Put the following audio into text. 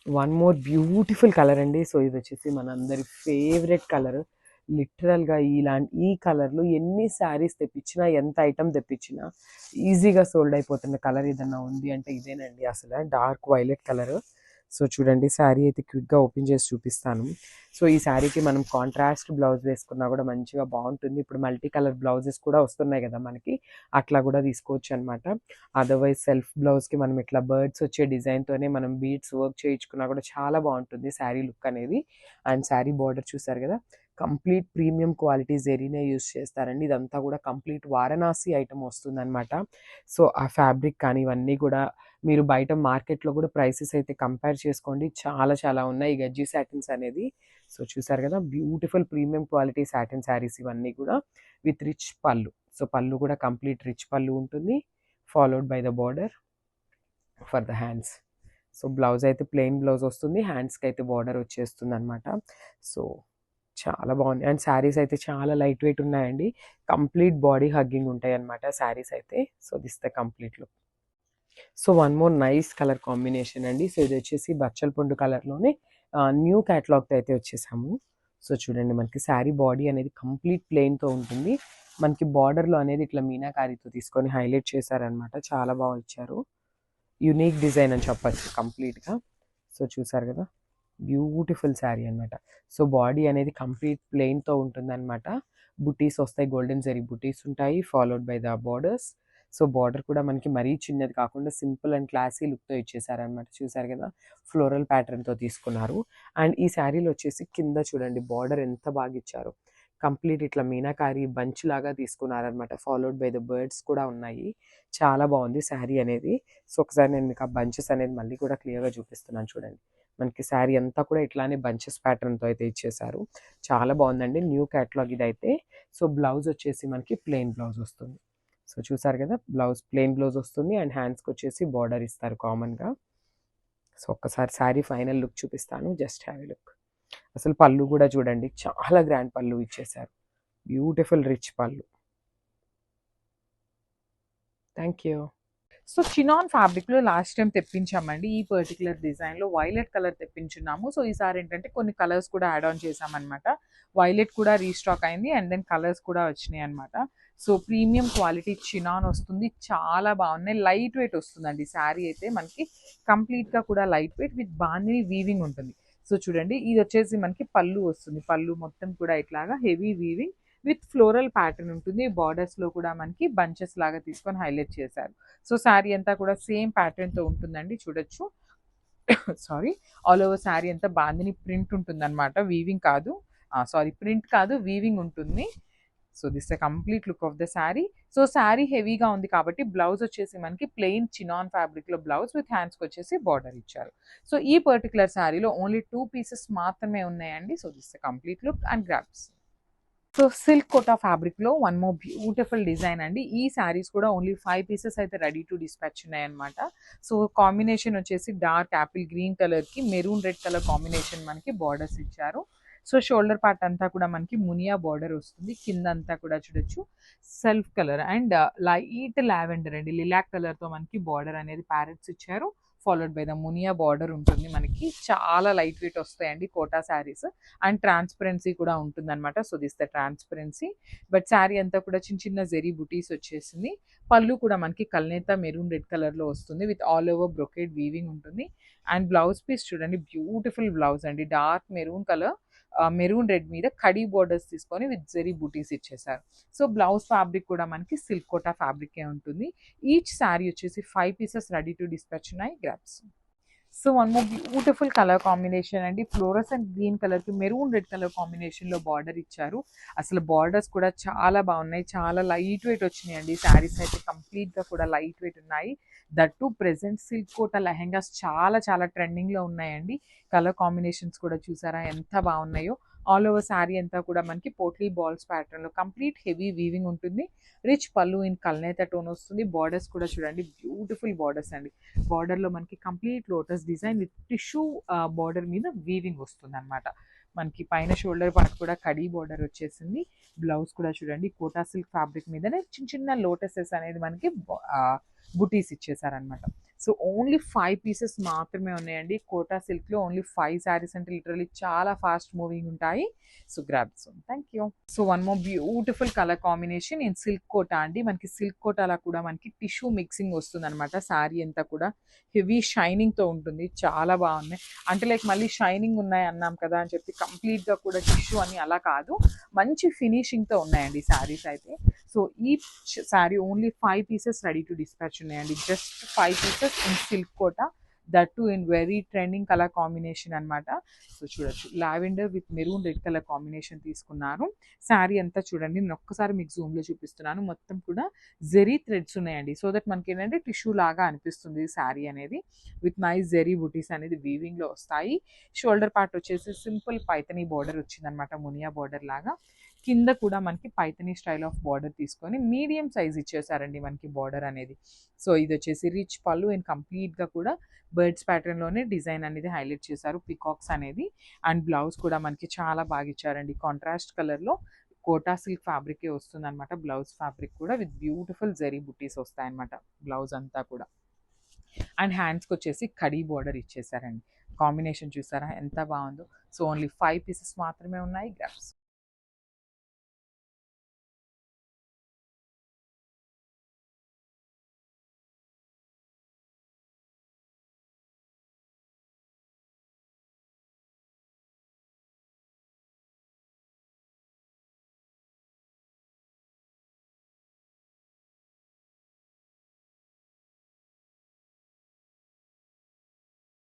One more beautiful colour అండి. So ఇది వచ్చేసి మనందరి ఫేవరెట్ కలర్. లిటరల్‌గా ఈ కలర్‌లో ఎన్ని శారీస్ తెప్పించినా, ఎంత ఐటెమ్ తెప్పించినా ఈజీగా సోల్డ్ అయిపోతున్న కలర్ ఏదన్నా ఉంది అంటే ఇదేనండి అసల. Dark violet colour. సో చూడండి శారీ అయితే క్విక్‌గా ఓపెన్ చేసి చూపిస్తాను. సో ఈ శారీకి మనం కాంట్రాస్ట్ బ్లౌజ్ వేసుకున్నా కూడా మంచిగా బాగుంటుంది. ఇప్పుడు మల్టీ కలర్ బ్లౌజెస్ కూడా వస్తున్నాయి కదా మనకి. అట్లా కూడా తీసుకోవచ్చనమాట. అదర్‌వైజ్ సెల్ఫ్ బ్లౌజ్‌కి మనం ఇట్లా బర్డ్స్ వచ్చే డిజైన్‌తోనే మనం బీడ్స్ వర్క్ చేయించుకున్నా కూడా చాలా బాగుంటుంది శారీ లుక్ అనేది. అండ్ శారీ బార్డర్ చూసారు కదా! కంప్లీట్ ప్రీమియం క్వాలిటీ జెరీనే యూజ్ చేస్తారండి. ఇదంతా కూడా కంప్లీట్ వారణాసి ఐటెమ్ వస్తుందనమాట. సో ఆ ఫ్యాబ్రిక్ కానీ ఇవన్నీ కూడా మీరు బయట మార్కెట్‌లో కూడా ప్రైసెస్ అయితే కంపేర్ చేసుకోండి. చాలా చాలా ఉన్నాయి ఈ గజ్జి సాటిన్స్ అనేది. సో చూసారు కదా! Beautiful premium quality satin saris ఇవన్నీ కూడా విత్ రిచ్ పళ్ళు. సో పళ్ళు కూడా కంప్లీట్ రిచ్ పళ్ళు ఉంటుంది. Followed by the border for the hands. So blouse అయితే ప్లెయిన్ బ్లౌజ్ వస్తుంది. హ్యాండ్స్‌కి అయితే బార్డర్ వచ్చేస్తుందనమాట. సో చాలా బాగుంది. అండ్ శారీస్ అయితే చాలా లైట్ వెయిట్ ఉన్నాయండి. కంప్లీట్ బాడీ హగ్గింగ్ ఉంటాయన్నమాట శారీస్ అయితే. So this the complete look. So one more nice colour combination అండి. సో ఇది వచ్చేసి బచ్చల పండు కలర్‌లోనే న్యూ క్యాటలాగ్‌తో అయితే వచ్చేసాము. సో చూడండి మనకి శారీ బాడీ అనేది కంప్లీట్ ప్లెయిన్‌తో ఉంటుంది. మనకి బార్డర్‌లో అనేది ఇట్లా మీనాకారితో తీసుకొని హైలైట్ చేశారనమాట. చాలా బాగా ఇచ్చారు. యూనిక్ డిజైన్ అని చెప్పొచ్చు కంప్లీట్‌గా. సో చూసారు కదా! బ్యూటిఫుల్ శారీ అనమాట. సో బాడీ అనేది కంప్లీట్ ప్లెయిన్‌తో ఉంటుందనమాట. బుటీస్ వస్తాయి. గోల్డెన్ జరీ బుటీస్ ఉంటాయి. Followed by the borders. So border కూడా మనకి మరీ చిన్నది కాకుండా సింపుల్ అండ్ క్లాసీ లుక్‌తో ఇచ్చేసారనమాట. చూసారు కదా! ఫ్లోరల్ ప్యాటర్న్‌తో తీసుకున్నారు. అండ్ ఈ శారీలో వచ్చేసి కింద చూడండి బార్డర్ ఎంత బాగా ఇచ్చారో. కంప్లీట్ ఇట్లా మీనాకారి బంచ్ లాగా తీసుకున్నారనమాట. ఫాలోడ్ బై ద బర్డ్స్ కూడా ఉన్నాయి. చాలా బాగుంది శారీ అనేది. సో ఒకసారి నేను మీకు ఆ బంచెస్ అనేది మళ్ళీ కూడా క్లియర్‌గా చూపిస్తున్నాను చూడండి. మనకి శారీ అంతా కూడా ఇట్లానే బంచెస్ ప్యాటర్న్‌తో అయితే ఇచ్చేసారు. చాలా బాగుందండి. న్యూ క్యాటలాగ్ ఇదైతే. సో బ్లౌజ్ వచ్చేసి మనకి ప్లెయిన్ బ్లౌజ్ వస్తుంది. సో చూసారు కదా! బ్లౌజ్ ప్లెయిన్ బ్లౌజ్ వస్తుంది. అండ్ హ్యాండ్స్‌కి వచ్చేసి బార్డర్ ఇస్తారు కామన్‌గా. సో ఒక్కసారి శారీ ఫైనల్ లుక్ చూపిస్తాను. Just have a look. అసలు పళ్ళు కూడా చూడండి చాలా గ్రాండ్ పళ్ళు ఇచ్చేసారు. బ్యూటిఫుల్ రిచ్ పళ్ళు. Thank you. సో చినాన్ ఫ్యాబ్రిక్‌లో లాస్ట్ టైమ్ తెప్పించామండి. ఈ పర్టిక్యులర్ డిజైన్‌లో వైలెట్ కలర్ తెప్పించున్నాము. సో ఈసారి ఏంటంటే కొన్ని కలర్స్ కూడా యాడ్ ఆన్ చేశామన్నమాట. వైలెట్ కూడా రీస్టాక్ అయింది. అండ్ దెన్ కలర్స్ కూడా వచ్చినాయి అన్నమాట. సో ప్రీమియం క్వాలిటీ చినాన్ వస్తుంది. చాలా బాగున్నాయి. లైట్ వెయిట్ వస్తుందండి శారీ అయితే మనకి కంప్లీట్‌గా కూడా light weight with bandhani weaving ఉంటుంది. సో చూడండి ఇది వచ్చేసి మనకి పళ్ళు వస్తుంది. పళ్ళు మొత్తం కూడా ఇట్లాగా heavy weaving with floral pattern ఉంటుంది. బార్డర్స్‌లో కూడా మనకి బంచెస్ లాగా తీసుకొని హైలైట్ చేశారు. సో శారీ అంతా కూడా సేమ్ ప్యాటర్న్‌తో ఉంటుందండి చూడొచ్చు. సారీ. ఆల్ ఓవర్ శారీ అంతా బాందిని ప్రింట్ ఉంటుందన్నమాట. వీవింగ్ కాదు. సారీ ప్రింట్ కాదు వీవింగ్ ఉంటుంది. So this the complete look of the sari. So sari హెవీగా ఉంది కాబట్టి బ్లౌజ్ వచ్చేసి మనకి ప్లెయిన్ చినాన్ ఫ్యాబ్రిక్‌లో బ్లౌజ్ విత్ హ్యాండ్స్‌కి వచ్చేసి బార్డర్ ఇచ్చారు. సో ఈ పర్టిక్యులర్ శారీలో ఓన్లీ 2 పీసెస్ మాత్రమే ఉన్నాయండి. So this the complete look and grabs. So silk Kota ఫ్యాబ్రిక్‌లో వన్ మోర్ బ్యూటిఫుల్ డిజైన్ అండి. ఈ శారీస్ కూడా ఓన్లీ 5 పీసెస్ అయితే రెడీ టు డిస్పాచ్ ఉన్నాయన్నమాట. సో కాంబినేషన్ వచ్చేసి డార్క్ యాపిల్ గ్రీన్ కలర్‌కి మెరూన్ రెడ్ కలర్ కాంబినేషన్ మనకి బార్డర్స్ ఇచ్చారు. సో షోల్డర్ పార్ట్ అంతా కూడా మనకి మునియా బార్డర్ వస్తుంది. కిందంతా కూడా చూడొచ్చు self colour and light lavender అండి. లిలాక్ కలర్‌తో మనకి బార్డర్ అనేది ప్యారెట్స్ ఇచ్చారు. Followed by the Muniya border ఉంటుంది మనకి. చాలా లైట్ వెయిట్ వస్తాయండి కోటా శారీస్. అండ్ ట్రాన్స్పరెన్సీ కూడా ఉంటుందన్నమాట. So this the transparency. But sari అంతా కూడా చిన్న చిన్న జెరీ బుటీస్ వచ్చేసింది. పళ్ళు కూడా మనకి కల్నేత మెరూన్ రెడ్ కలర్‌లో వస్తుంది. With all over brocade weaving ఉంటుంది. అండ్ బ్లౌజ్ పీస్ చూడండి బ్యూటిఫుల్ బ్లౌజ్ అండి. Dark maroon colour maroon red మీద కడీ బోర్డర్స్ తీసుకొని విత్ జెరీ బుటీస్ ఇచ్చేసారు. సో బ్లౌజ్ ఫ్యాబ్రిక్ కూడా మనకి సిల్క్ కోటా ఫ్యాబ్రికే ఉంటుంది. ఈచ్ శారీ వచ్చేసి 5 పీసెస్ రెడీ టు డిస్పాచ్ ఉన్నాయి. Grabs. So one more beautiful colour combination అండి. ఫ్లోరసెంట్ గ్రీన్ కలర్కి మెరూన్ రెడ్ కలర్ కాంబినేషన్లో బార్డర్ ఇచ్చారు. అసలు బార్డర్స్ కూడా చాలా బాగున్నాయి. చాలా లైట్ వెయిట్ వచ్చినాయండి. శారీస్ అయితే కంప్లీట్గా కూడా లైట్ వెయిట్ ఉన్నాయి. దట్ టు ప్రెసెంట్ సిల్క్ కోట లెహెంగాస్ చాలా చాలా ట్రెండింగ్లో ఉన్నాయండి. కలర్ కాంబినేషన్స్ కూడా చూసారా ఎంత బాగున్నాయో. ఆల్ ఓవర్ శారీ అంతా కూడా మనకి పోట్లీ బాల్స్ ప్యాటర్న్లో కంప్లీట్ హెవీ వీవింగ్ ఉంటుంది. రిచ్ పళ్ళు ఇన్ కల్నేత టోన్ వస్తుంది. బార్డర్స్ కూడా చూడండి బ్యూటిఫుల్ బార్డర్స్ అండి. బార్డర్లో మనకి complete lotus design with tissue border మీద వీవింగ్ వస్తుంది అనమాట. మనకి పైన షోల్డర్ పార్ట్ కూడా కడీ బార్డర్ వచ్చేసింది. బ్లౌజ్ కూడా చూడండి కోటా సిల్క్ ఫ్యాబ్రిక్ మీదనే చిన్న చిన్న లోటసెస్ అనేది మనకి బుటీస్ ఇచ్చేసారనమాట. సో ఓన్లీ 5 పీసెస్ మాత్రమే ఉన్నాయండి. కోటా సిల్క్లో ఓన్లీ 5 శారీస్ అంటే లిటరలీ చాలా ఫాస్ట్ మూవింగ్ ఉంటాయి. So grab soon. Thank you. So one more beautiful colour combination in silk Kota అండి. మనకి సిల్క్ కోటాలా కూడా మనకి టిష్యూ మిక్సింగ్ వస్తుంది అనమాట. శారీ అంతా కూడా హెవీ షైనింగ్తో ఉంటుంది. చాలా బాగున్నాయి. అంటే లైక్ మళ్ళీ షైనింగ్ ఉన్నాయి అన్నాం కదా అని చెప్పి కంప్లీట్గా కూడా టిష్యూ అని అలా కాదు, మంచి ఫినిషింగ్తో ఉన్నాయండి శారీస్ అయితే. సో ఈ sari only 5 pieces ready to dispatch ఉన్నాయండి. Just 5 pieces in silk Kota, that too in very trending colour combination అనమాట. సో చూడొచ్చు, lavender with maroon red colour combination తీసుకున్నారు. శారీ అంతా చూడండి, నేను ఒక్కసారి మీకు జూమ్లో చూపిస్తున్నాను. మొత్తం కూడా జెరీ థ్రెడ్స్ ఉన్నాయండి. సో దట్ మనకి ఏంటంటే టిష్యూ లాగా అనిపిస్తుంది శారీ అనేది. విత్ నైస్ జెరీ బుటీస్ అనేది వీవింగ్లో వస్తాయి. షోల్డర్ పార్ట్ వచ్చేసి సింపుల్ పైతనీ బార్డర్ వచ్చిందనమాట, మునియా బార్డర్ లాగా. కింద కూడా మనకి పైతనీ స్టైల్ ఆఫ్ బార్డర్ తీసుకొని మీడియం సైజ్ ఇచ్చేసారండి మనకి బార్డర్ అనేది. సో ఇది వచ్చేసి రిచ్ పళ్ళు అండ్ కంప్లీట్గా కూడా బర్డ్స్ ప్యాటర్న్లోనే డిజైన్ అనేది హైలైట్ చేశారు, పికాక్స్ అనేది. అండ్ బ్లౌజ్ కూడా మనకి చాలా బాగా ఇచ్చారండి. కాంట్రాస్ట్ కలర్లో కోటా సిల్క్ ఫ్యాబ్రికే వస్తుంది అనమాట. బ్లౌజ్ ఫ్యాబ్రిక్ కూడా విత్ బ్యూటిఫుల్ జెరీ బుటీస్ వస్తాయన్నమాట బ్లౌజ్ అంతా కూడా. అండ్ హ్యాండ్స్కి వచ్చేసి కడీ బార్డర్ ఇచ్చేసారండి. కాంబినేషన్ చూసారా ఎంత బాగుందో. సో ఓన్లీ 5 పీసెస్ మాత్రమే ఉన్నాయి. గ్రాప్స్.